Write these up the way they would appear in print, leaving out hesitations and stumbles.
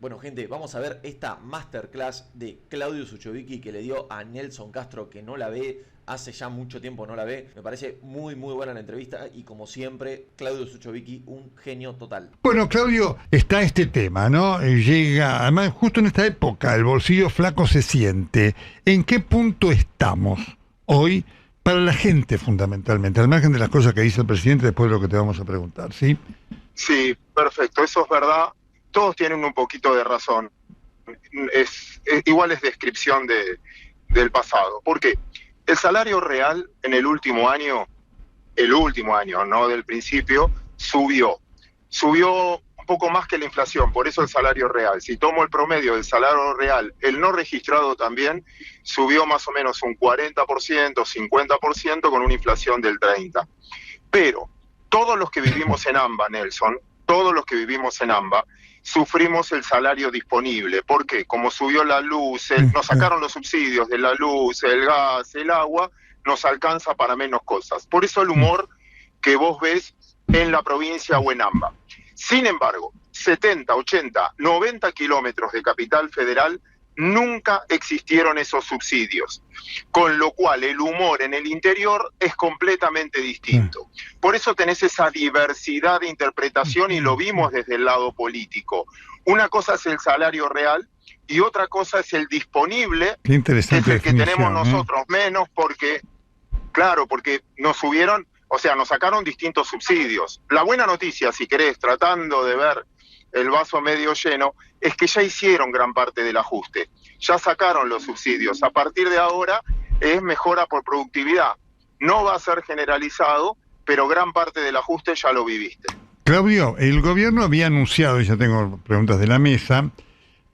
Bueno, gente, vamos a ver esta masterclass de Claudio Suchovicki que le dio a Nelson Castro, que no la ve, hace ya mucho tiempo no la ve. Me parece muy buena la entrevista y como siempre, Claudio Suchovicki, un genio total. Bueno, Claudio, está este tema, ¿no? Llega, además, justo en esta época, el bolsillo flaco se siente. ¿En qué punto estamos hoy para la gente fundamentalmente, al margen de las cosas que dice el presidente después de lo que te vamos a preguntar, ¿sí? Sí, perfecto, eso es verdad. Todos tienen un poquito de razón. Igual es descripción del pasado. ¿Por qué? El salario real en el último año, no del principio, subió. Subió un poco más que la inflación, por eso el salario real. Si tomo el promedio del salario real, el no registrado también subió más o menos un 40%, 50% con una inflación del 30%. Pero todos los que vivimos en AMBA, Nelson, todos los que vivimos en AMBA, sufrimos el salario disponible. ¿Por qué? Como subió la luz, nos sacaron los subsidios de la luz, el gas, el agua, nos alcanza para menos cosas. Por eso el humor que vos ves en la provincia o en AMBA. Sin embargo, 70, 80, 90 kilómetros de Capital Federal nunca existieron esos subsidios, con lo cual el humor en el interior es completamente distinto. Por eso tenés esa diversidad de interpretación y lo vimos desde el lado político. Una cosa es el salario real y otra cosa es el disponible, Qué interesante que es el que tenemos definición, nosotros menos porque, claro, porque nos subieron, o sea, nos sacaron distintos subsidios. La buena noticia, si querés, tratando de ver el vaso medio lleno, es que ya hicieron gran parte del ajuste, ya sacaron los subsidios. A partir de ahora es mejora por productividad. No va a ser generalizado, pero gran parte del ajuste ya lo viviste. Claudio, el gobierno había anunciado, y ya tengo preguntas de la mesa,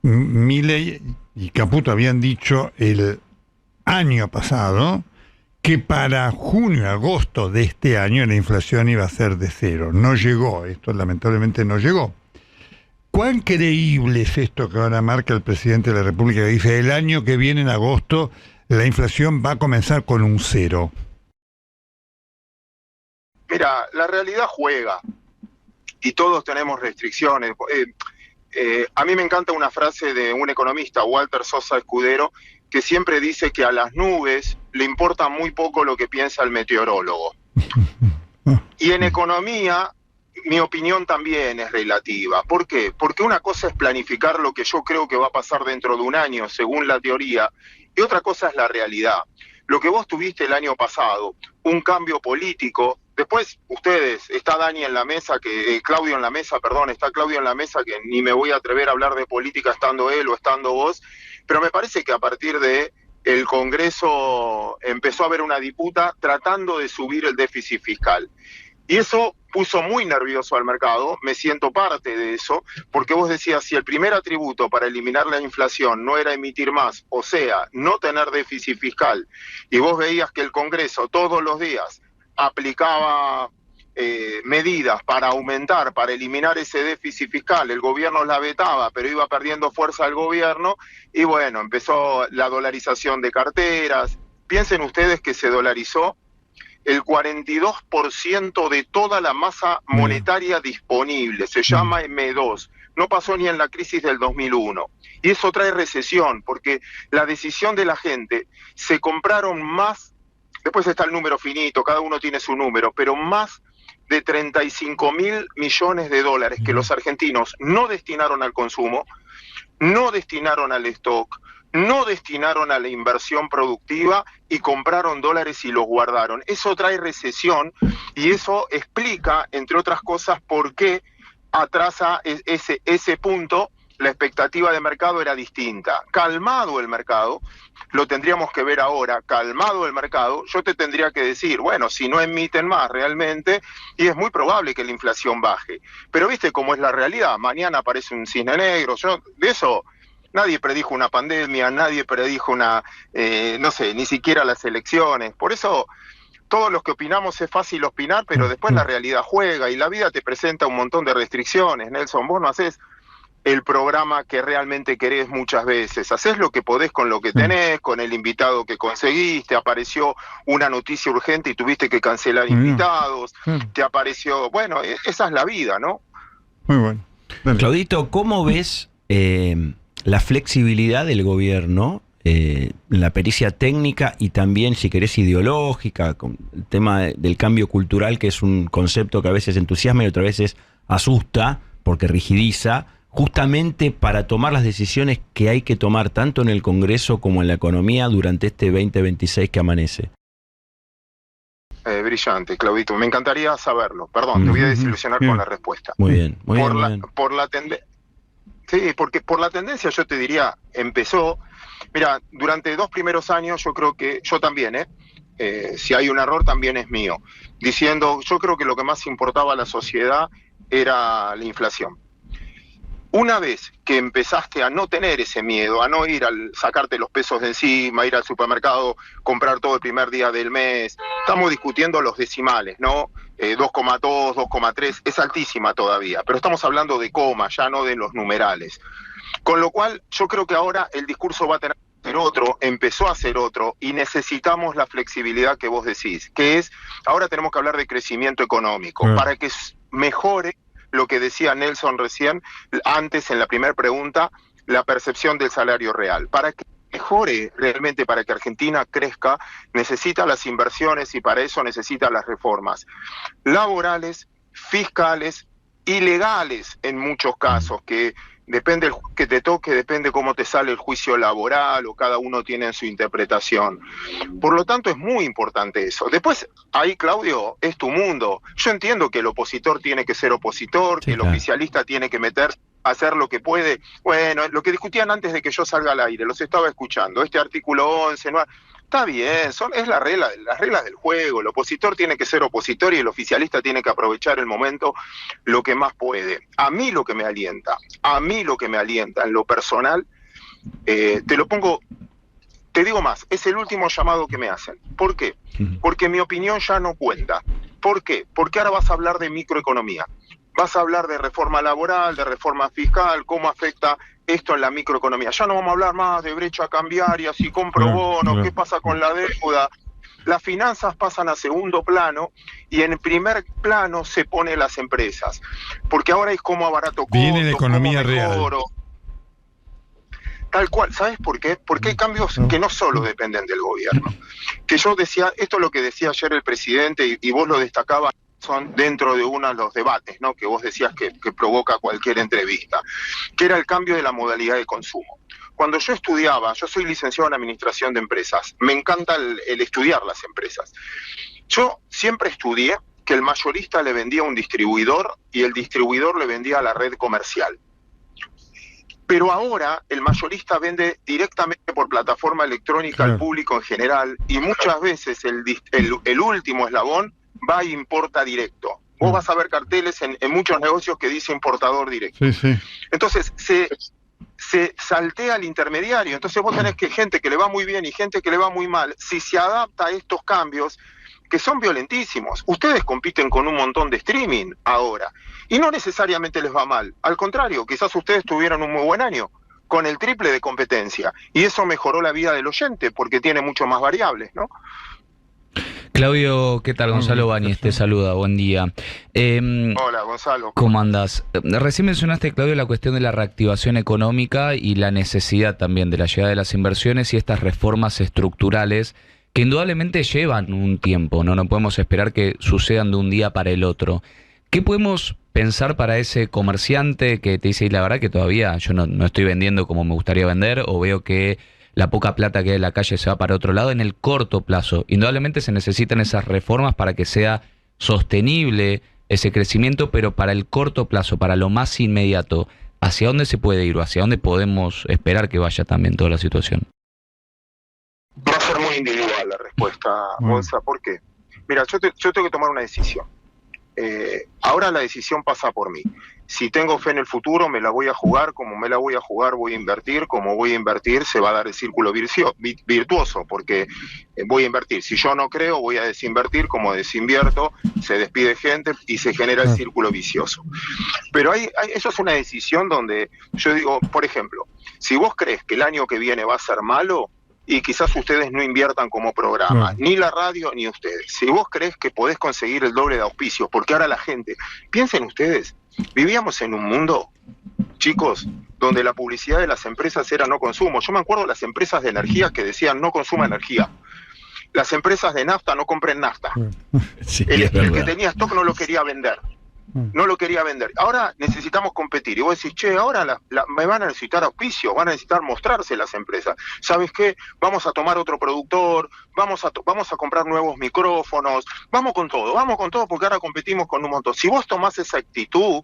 Milei y Caputo habían dicho el año pasado que para junio, agosto de este año la inflación iba a ser de 0. No llegó, esto lamentablemente no llegó. ¿Cuán creíble es esto que ahora marca el presidente de la República, que dice el año que viene en agosto la inflación va a comenzar con un 0? Mira, la realidad juega y todos tenemos restricciones. A mí me encanta una frase de un economista, Walter Sosa Escudero, que siempre dice que a las nubes le importa muy poco lo que piensa el meteorólogo. Y en economía, mi opinión también es relativa. ¿Por qué? Porque una cosa es planificar lo que yo creo que va a pasar dentro de un año, según la teoría, y otra cosa es la realidad. Lo que vos tuviste el año pasado, un cambio político. Después, ustedes, está Dani en la mesa, Claudio en la mesa, perdón, está Claudio en la mesa, que ni me voy a atrever a hablar de política estando él o estando vos, pero me parece que a partir de el Congreso empezó a haber una disputa tratando de subir el déficit fiscal. Y eso puso muy nervioso al mercado, me siento parte de eso, porque vos decías, si el primer atributo para eliminar la inflación no era emitir más, o sea, no tener déficit fiscal, y vos veías que el Congreso todos los días aplicaba medidas para aumentar, para eliminar ese déficit fiscal, el gobierno la vetaba, pero iba perdiendo fuerza el gobierno, y bueno, empezó la dolarización de carteras. Piensen ustedes que se dolarizó el 42% de toda la masa monetaria disponible, se llama M2, no pasó ni en la crisis del 2001. Y eso trae recesión, porque la decisión de la gente, se compraron más, después está el número finito, cada uno tiene su número, pero más de 35.000 millones de dólares que los argentinos no destinaron al consumo, no destinaron al stock, no destinaron a la inversión productiva y compraron dólares y los guardaron. Eso trae recesión y eso explica, entre otras cosas, por qué atrasa ese punto. La expectativa de mercado era distinta. Calmado el mercado, lo tendríamos que ver ahora, calmado el mercado, yo te tendría que decir, bueno, si no emiten más realmente, y es muy probable que la inflación baje. Pero viste cómo es la realidad, mañana aparece un cisne negro, de eso nadie predijo una pandemia, nadie predijo no sé, ni siquiera las elecciones. Por eso todos los que opinamos es fácil opinar, pero después la realidad juega y la vida te presenta un montón de restricciones. Nelson, vos no hacés el programa que realmente querés muchas veces, hacés lo que podés con lo que tenés, con el invitado que conseguiste, apareció una noticia urgente y tuviste que cancelar invitados, te apareció, bueno, esa es la vida, ¿no? Muy bueno. Claudito, ¿cómo ves la flexibilidad del gobierno, la pericia técnica y también, si querés, ideológica, con el tema del cambio cultural, que es un concepto que a veces entusiasma y otras veces asusta porque rigidiza, justamente para tomar las decisiones que hay que tomar tanto en el Congreso como en la economía durante este 2026 que amanece. Brillante, Claudito. Me encantaría saberlo. Perdón, te voy a desilusionar con la respuesta. Muy bien, muy bien. Sí, porque por la tendencia yo te diría, empezó. Mira, durante 2 primeros años yo creo que, yo también, si hay un error también es mío, diciendo, yo creo que lo que más importaba a la sociedad era la inflación. Una vez que empezaste a no tener ese miedo, a no ir al sacarte los pesos de encima, ir al supermercado, comprar todo el primer día del mes, estamos discutiendo los decimales, ¿no? 2,2, 2,3, es altísima todavía, pero estamos hablando de comas, ya no de los numerales. Con lo cual, yo creo que ahora el discurso va a tener que ser otro, empezó a ser otro, y necesitamos la flexibilidad que vos decís, que es, ahora tenemos que hablar de crecimiento económico, para que mejore lo que decía Nelson recién, antes en la primera pregunta, la percepción del salario real. Para que mejore realmente, para que Argentina crezca, necesita las inversiones y para eso necesita las reformas laborales, fiscales y legales en muchos casos, que depende que te toque, depende cómo te sale el juicio laboral o cada uno tiene su interpretación. Por lo tanto, es muy importante eso. Después, ahí, Claudio, es tu mundo. Yo entiendo que el opositor tiene que ser opositor, que el oficialista tiene que hacer lo que puede. Bueno, lo que discutían antes de que yo salga al aire, los estaba escuchando. Este artículo 11, no, está bien, es las reglas del juego. El opositor tiene que ser opositor y el oficialista tiene que aprovechar el momento lo que más puede. A mí lo que me alienta en lo personal, te digo más, es el último llamado que me hacen. ¿Por qué? Porque mi opinión ya no cuenta. ¿Por qué? Porque ahora vas a hablar de microeconomía. Vas a hablar de reforma laboral, de reforma fiscal, cómo afecta esto en la microeconomía. Ya no vamos a hablar más de brecha cambiaria, si compro bonos, qué pasa con la deuda. Las finanzas pasan a segundo plano y en primer plano se ponen las empresas. Porque ahora es como abarato costos, viene la economía real. Tal cual, ¿sabes por qué? Porque hay cambios que no solo dependen del gobierno. Que yo decía, esto es lo que decía ayer el presidente y vos lo destacabas, son dentro de uno de los debates, ¿no? Que vos decías que provoca cualquier entrevista, que era el cambio de la modalidad de consumo. Cuando yo estudiaba, yo soy licenciado en administración de empresas, me encanta el estudiar las empresas. Yo siempre estudié que el mayorista le vendía a un distribuidor y el distribuidor le vendía a la red comercial. Pero ahora el mayorista vende directamente por plataforma electrónica al público en general y muchas veces el último eslabón va e importa directo. Vos vas a ver carteles en muchos negocios que dice importador directo. Entonces se saltea al intermediario. Entonces vos tenés que gente que le va muy bien y gente que le va muy mal. Si se adapta a estos cambios, que son violentísimos. Ustedes compiten con un montón de streaming ahora. Y no necesariamente les va mal. Al contrario, quizás ustedes tuvieron un muy buen año, con el triple de competencia. Y eso mejoró la vida del oyente, porque tiene mucho más variables, ¿no? Claudio, ¿qué tal? Gonzalo Báñez te saluda, buen día. Hola, Gonzalo. ¿Cómo andás? Recién mencionaste, Claudio, la cuestión de la reactivación económica y la necesidad también de la llegada de las inversiones y estas reformas estructurales que indudablemente llevan un tiempo, ¿no? No podemos esperar que sucedan de un día para el otro. ¿Qué podemos pensar para ese comerciante que te dice, y la verdad que todavía yo no estoy vendiendo como me gustaría vender, o veo que la poca plata que hay en la calle se va para otro lado en el corto plazo? Indudablemente se necesitan esas reformas para que sea sostenible ese crecimiento, pero para el corto plazo, para lo más inmediato, ¿hacia dónde se puede ir o hacia dónde podemos esperar que vaya también toda la situación? Va a ser muy individual la respuesta, Gonza. ¿Por qué? Mira, yo tengo que tomar una decisión. Ahora la decisión pasa por mí. Si tengo fe en el futuro, me la voy a jugar. Como me la voy a jugar, voy a invertir. Como voy a invertir, se va a dar el círculo virtuoso, porque voy a invertir. Si yo no creo, voy a desinvertir. Como desinvierto, se despide gente y se genera el círculo vicioso. Pero eso es una decisión donde yo digo, por ejemplo, si vos crees que el año que viene va a ser malo, y quizás ustedes no inviertan como programa, ni la radio ni ustedes. Si vos crees que podés conseguir el doble de auspicios, porque ahora la gente, piensen ustedes, vivíamos en un mundo chicos, donde la publicidad de las empresas era no consumo. Yo me acuerdo de las empresas de energía que decían no consuma energía. Las empresas de nafta no compren nafta. Sí, El es que verdad. tenía stock no lo quería vender. No lo quería vender. Ahora necesitamos competir. Y vos decís, che, ahora me van a necesitar auspicio, van a necesitar mostrarse las empresas. ¿Sabes qué? Vamos a tomar otro productor, vamos a comprar nuevos micrófonos, vamos con todo, porque ahora competimos con un montón. Si vos tomás esa actitud,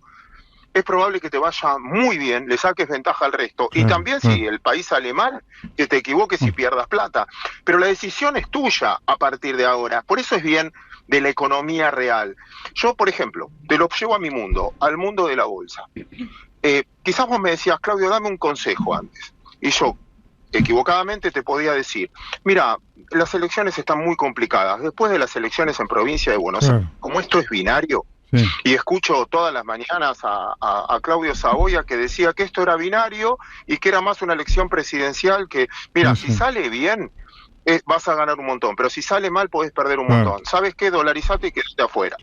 es probable que te vaya muy bien, le saques ventaja al resto. Y también si el país sale mal, que te equivoques y pierdas plata. Pero la decisión es tuya a partir de ahora. Por eso es bien de la economía real. Yo, por ejemplo, te lo llevo a mi mundo, al mundo de la bolsa. Quizás vos me decías, Claudio, dame un consejo antes. Y yo, equivocadamente, te podía decir, mira, las elecciones están muy complicadas. Después de las elecciones en provincia de Buenos Aires, como esto es binario, y escucho todas las mañanas a Claudio Saboya que decía que esto era binario y que era más una elección presidencial que, mira, si sale bien, vas a ganar un montón, pero si sale mal podés perder un montón. ¿Sabes qué? Dolarizate y quédate afuera.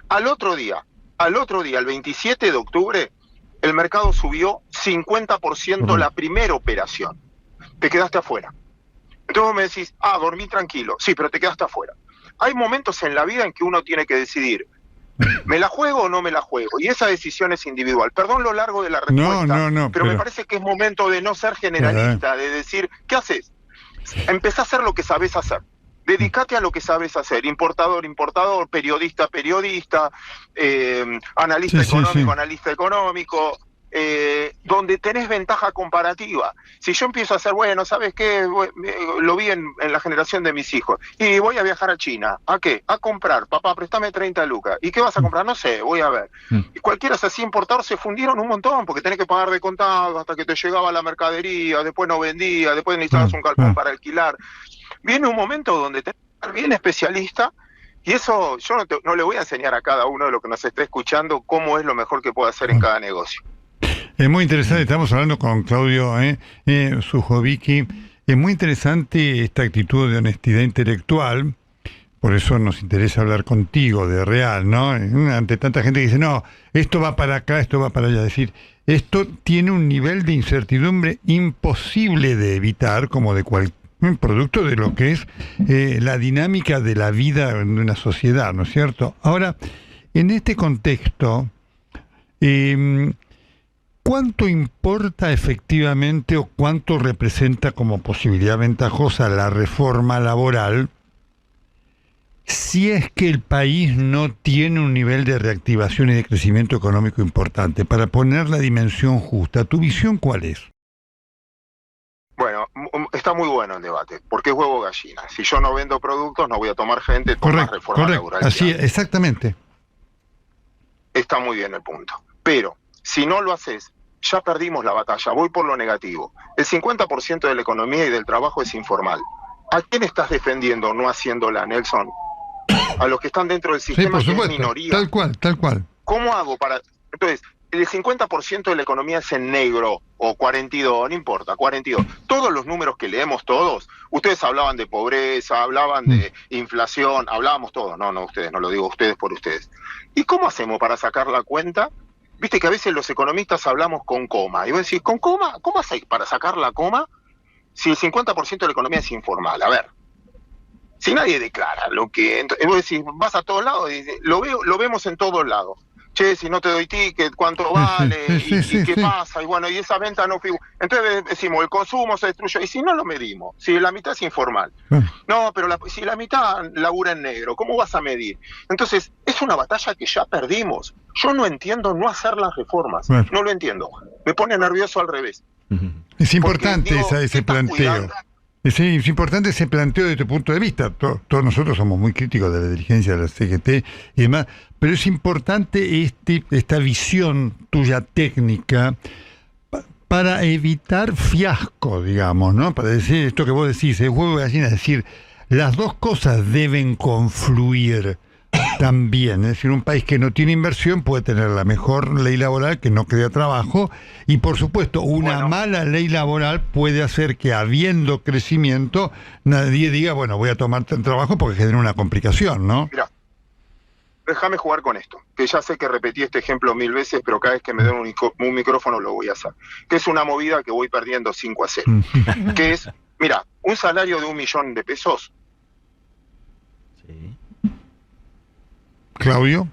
Al otro día, el 27 de octubre, el mercado subió 50% la primera operación. Te quedaste afuera. Entonces vos me decís, dormí tranquilo. Sí, pero te quedaste afuera. Hay momentos en la vida en que uno tiene que decidir, ¿me la juego o no me la juego? Y esa decisión es individual. Perdón lo largo de la respuesta, pero me parece que es momento de no ser generalista, de decir, ¿qué haces? Empezá a hacer lo que sabés hacer. Dedicate a lo que sabes hacer. Importador, periodista, analista económico, analista económico, donde tenés ventaja comparativa. Si yo empiezo a hacer, bueno, ¿sabes qué? Lo vi en la generación de mis hijos. Y voy a viajar a China. ¿A qué? A comprar. Papá, préstame 30 lucas. ¿Y qué vas a comprar? No sé, voy a ver. Y cualquiera así importadores se fundieron un montón, porque tenés que pagar de contado hasta que te llegaba la mercadería, después no vendía, después necesitabas un galpón para alquilar. Viene un momento donde tenés que ser bien especialista. Y eso yo no le voy a enseñar a cada uno de los que nos esté escuchando cómo es lo mejor que puede hacer en cada negocio. Es muy interesante, estamos hablando con Claudio Suchovicki. Es muy interesante esta actitud de honestidad intelectual, por eso nos interesa hablar contigo de real, ¿no? Ante tanta gente que dice, no, esto va para acá, esto va para allá. Es decir, esto tiene un nivel de incertidumbre imposible de evitar, como de cualquier producto de lo que es la dinámica de la vida de una sociedad, ¿no es cierto? Ahora, en este contexto, ¿cuánto importa efectivamente o cuánto representa como posibilidad ventajosa la reforma laboral si es que el país no tiene un nivel de reactivación y de crecimiento económico importante? Para poner la dimensión justa, ¿tu visión cuál es? Bueno, está muy bueno el debate, porque es huevo gallina. Si yo no vendo productos, no voy a tomar gente, tomar reforma laboral. Así es, exactamente. Está muy bien el punto. Pero, si no lo haces, ya perdimos la batalla. Voy por lo negativo. El 50% de la economía y del trabajo es informal. ¿A quién estás defendiendo no haciéndola, Nelson? A los que están dentro del sistema, sí, por supuesto, que es minoría. Tal cual. ¿Cómo hago para...? Entonces, el 50% de la economía es en negro, o 42, no importa, 42. Todos los números que leemos todos, ustedes hablaban de pobreza, hablaban de inflación, hablábamos todos. No, ustedes, no lo digo ustedes por ustedes. ¿Y cómo hacemos para sacar la cuenta? Viste que a veces los economistas hablamos con coma. Y vos decís, ¿con coma? ¿Cómo haces para sacar la coma si el 50% de la economía es informal? A ver, si nadie declara lo que... Vos decís, vas a todos lados y lo vemos en todos lados. Che, si no te doy ticket, ¿cuánto vale? ¿Y qué pasa? Y bueno, y esa venta no figura. Entonces decimos, el consumo se destruyó. Y si no lo medimos, si la mitad es informal. No, pero si la mitad labura en negro, ¿cómo vas a medir? Entonces, es una batalla que ya perdimos. Yo no entiendo no hacer las reformas. No lo entiendo. Me pone nervioso al revés. Es importante ese planteo. Es importante ese planteo desde tu punto de vista. Todos nosotros somos muy críticos de la dirigencia de la CGT y demás, pero es importante esta visión tuya técnica para evitar fiasco, digamos, ¿no? Para decir esto que vos decís, es huevo de gallina, es decir, las dos cosas deben confluir también. Es decir, un país que no tiene inversión puede tener la mejor ley laboral que no crea trabajo y, por supuesto, una mala ley laboral puede hacer que, habiendo crecimiento, nadie diga, bueno, voy a tomar trabajo porque genera una complicación, ¿no? Mira, déjame jugar con esto, que ya sé que repetí este ejemplo 1000 veces, pero cada vez que me den un micrófono lo voy a hacer. Que es una movida que voy perdiendo 5-0. Que es, mira, un salario de 1 millón de pesos. Sí. Claudio,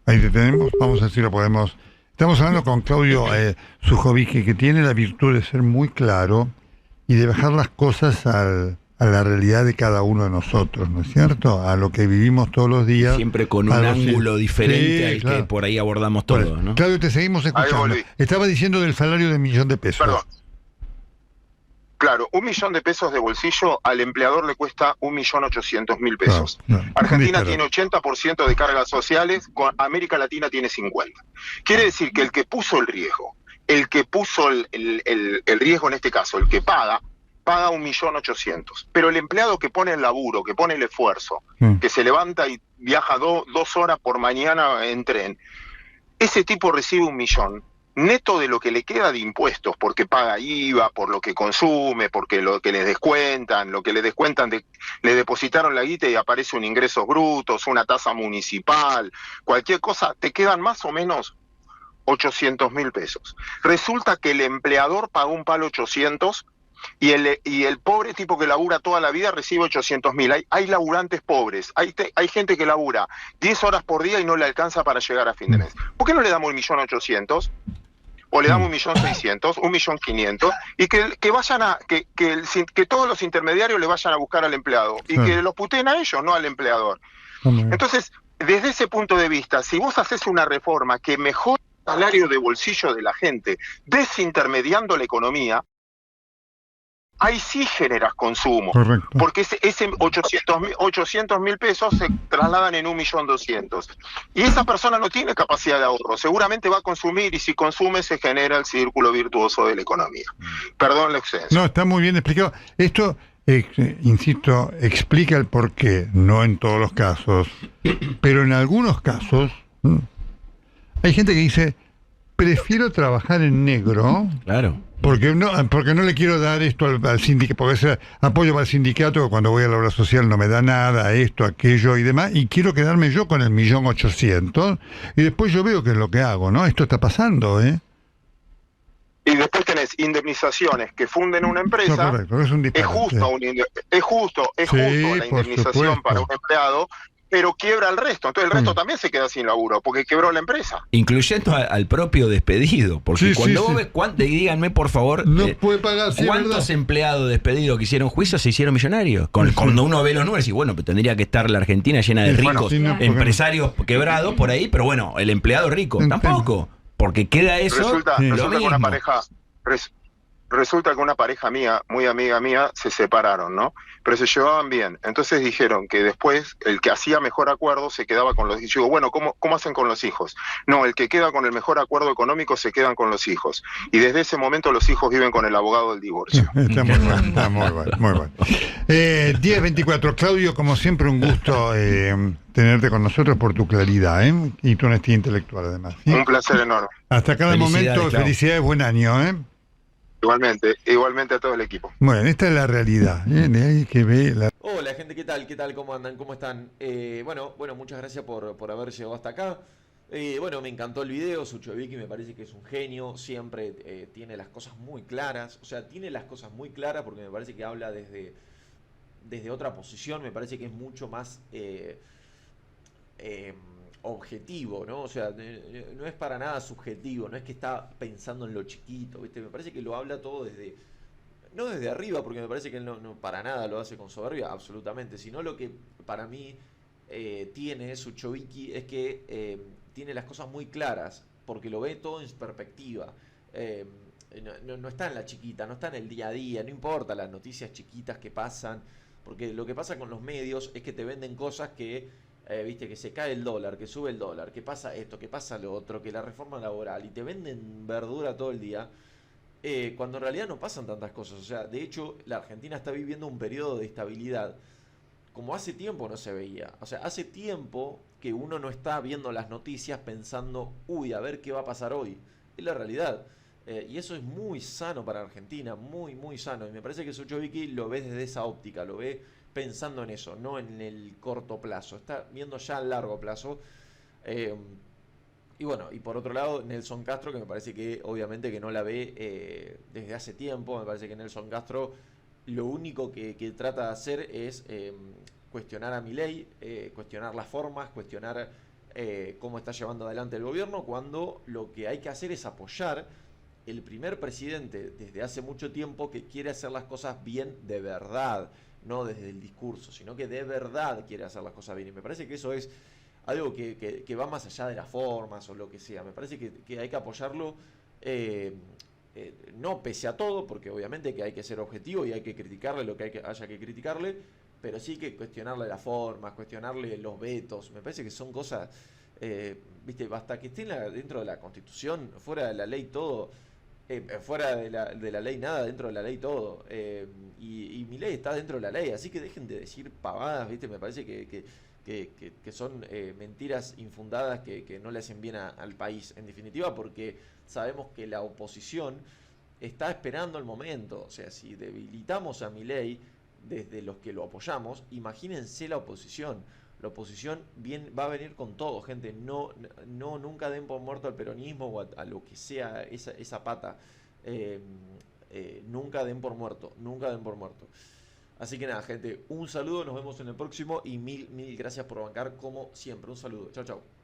ahí te tenemos, vamos a ver si lo podemos. Estamos hablando con Claudio Sujovic, que tiene la virtud de ser muy claro y de bajar las cosas a la realidad de cada uno de nosotros, ¿no es cierto? A lo que vivimos todos los días. Siempre con un ángulo diferente al que por ahí abordamos todo, ¿no? Claudio, te seguimos escuchando. Estaba diciendo del salario de 1 millón de pesos. Perdón. Claro, 1 millón de pesos de bolsillo al empleador le cuesta 1.800.000 pesos. Argentina tiene 80% de cargas sociales, América Latina tiene 50%. Quiere decir que el que puso el riesgo, el riesgo en este caso, el que paga 1.800.000. Pero el empleado que pone el laburo, que pone el esfuerzo, que se levanta y viaja 2 horas por mañana en tren, ese tipo recibe 1 millón. Neto de lo que le queda de impuestos, porque paga IVA, por lo que consume, porque lo que le descuentan, le depositaron la guita y aparece un ingresos brutos, una tasa municipal, cualquier cosa, te quedan más o menos 800.000 pesos. Resulta que el empleador pagó un palo 800 y el pobre tipo que labura toda la vida recibe 800.000. Hay laburantes pobres, hay gente que labura 10 horas por día y no le alcanza para llegar a fin de mes. ¿Por qué no le damos 1.800.000? O le damos 1.600.000, 1.500.000, y que todos los intermediarios le vayan a buscar al empleado, y que los puteen a ellos, no al empleador. Entonces, desde ese punto de vista, si vos haces una reforma que mejore el salario de bolsillo de la gente, desintermediando la economía, ahí sí generas consumo. Correcto. Porque ese 800.000 pesos se trasladan en 1.200.000. Y esa persona no tiene capacidad de ahorro, seguramente va a consumir, y si consume se genera el círculo virtuoso de la economía. Perdón la ausencia. No, está muy bien explicado. Esto, insisto, explica el porqué, no en todos los casos, pero en algunos casos hay gente que dice, prefiero trabajar en negro. Claro. Porque no le quiero dar esto al sindicato, porque ese apoyo para el sindicato, cuando voy a la obra social no me da nada, esto, aquello y demás, y quiero quedarme yo con el 1.800.000, y después yo veo qué es lo que hago, ¿no? Esto está pasando, ¿eh? Y después tenés indemnizaciones que funden una empresa. No, correcto, es un disparate. Es justo la indemnización para un empleado, pero quiebra el resto. Entonces el resto también se queda sin laburo, porque quebró la empresa. Incluyendo al propio despedido. Porque cuando vos ves, díganme por favor, no puede pagar, ¿cuántos empleados despedidos que hicieron juicio se hicieron millonarios? Cuando uno ve los números y bueno, pues tendría que estar la Argentina llena de ricos, empresarios quebrados por ahí, pero bueno, el empleado rico, tampoco. Porque queda eso. Resulta que una pareja mía, muy amiga mía, se separaron, ¿no? Pero se llevaban bien. Entonces dijeron que después el que hacía mejor acuerdo se quedaba con los hijos. Digo, bueno, ¿cómo hacen con los hijos? No, el que queda con el mejor acuerdo económico se quedan con los hijos. Y desde ese momento los hijos viven con el abogado del divorcio. Está muy bueno, está muy bueno. 10:24. Claudio, como siempre, un gusto tenerte con nosotros por tu claridad, y tu honestidad intelectual, además. ¿Sí? Un placer enorme. Hasta cada momento, felicidades, buen año, Igualmente a todo el equipo. Bueno, esta es la realidad. De ahí que ve la... Hola gente, ¿qué tal? ¿Cómo andan? ¿Cómo están? Bueno, muchas gracias por haber llegado hasta acá. Bueno, me encantó el video. Suchovic me parece que es un genio. Siempre tiene las cosas muy claras. O sea, tiene las cosas muy claras porque me parece que habla desde otra posición. Me parece que es mucho más objetivo, ¿no? O sea, no es para nada subjetivo, no es que está pensando en lo chiquito, ¿viste? Me parece que lo habla todo no desde arriba, porque me parece que él no para nada lo hace con soberbia, absolutamente, sino lo que para mí tiene Suchovicki es que tiene las cosas muy claras, porque lo ve todo en perspectiva. No está en la chiquita, no está en el día a día, no importa las noticias chiquitas que pasan, porque lo que pasa con los medios es que te venden cosas que viste, que se cae el dólar, que sube el dólar, que pasa esto, que pasa lo otro, que la reforma laboral, y te venden verdura todo el día, cuando en realidad no pasan tantas cosas. O sea, de hecho, la Argentina está viviendo un periodo de estabilidad como hace tiempo no se veía. O sea, hace tiempo que uno no está viendo las noticias pensando, uy, a ver qué va a pasar hoy. Es la realidad. Y eso es muy sano para Argentina, muy, muy sano. Y me parece que Suchovicki lo ve desde esa óptica, lo ve pensando en eso, no en el corto plazo. Está viendo ya a largo plazo. Y bueno, y por otro lado, Nelson Castro, que me parece que obviamente que no la ve desde hace tiempo. Me parece que Nelson Castro lo único que trata de hacer es cuestionar a Milei, cuestionar las formas, cuestionar cómo está llevando adelante el gobierno, cuando lo que hay que hacer es apoyar el primer presidente desde hace mucho tiempo que quiere hacer las cosas bien de verdad, no desde el discurso, sino que de verdad quiere hacer las cosas bien. Y me parece que eso es algo que va más allá de las formas o lo que sea. Me parece que hay que apoyarlo, no pese a todo, porque obviamente que hay que ser objetivo y hay que criticarle lo que haya que criticarle, pero sí que cuestionarle las formas, cuestionarle los vetos. Me parece que son cosas, viste, basta que esté dentro de la Constitución, fuera de la ley todo. Fuera de la ley nada, dentro de la ley todo. Y mi ley está dentro de la ley, así que dejen de decir pavadas, ¿viste? Me parece que son mentiras infundadas que no le hacen bien al país, en definitiva, porque sabemos que la oposición está esperando el momento. O sea, si debilitamos a mi ley desde los que lo apoyamos, imagínense la oposición. La oposición va a venir con todo, gente. No, nunca den por muerto al peronismo o a lo que sea esa pata. Nunca den por muerto, nunca den por muerto. Así que nada, gente, un saludo, nos vemos en el próximo y mil gracias por bancar como siempre. Un saludo, chao, chao.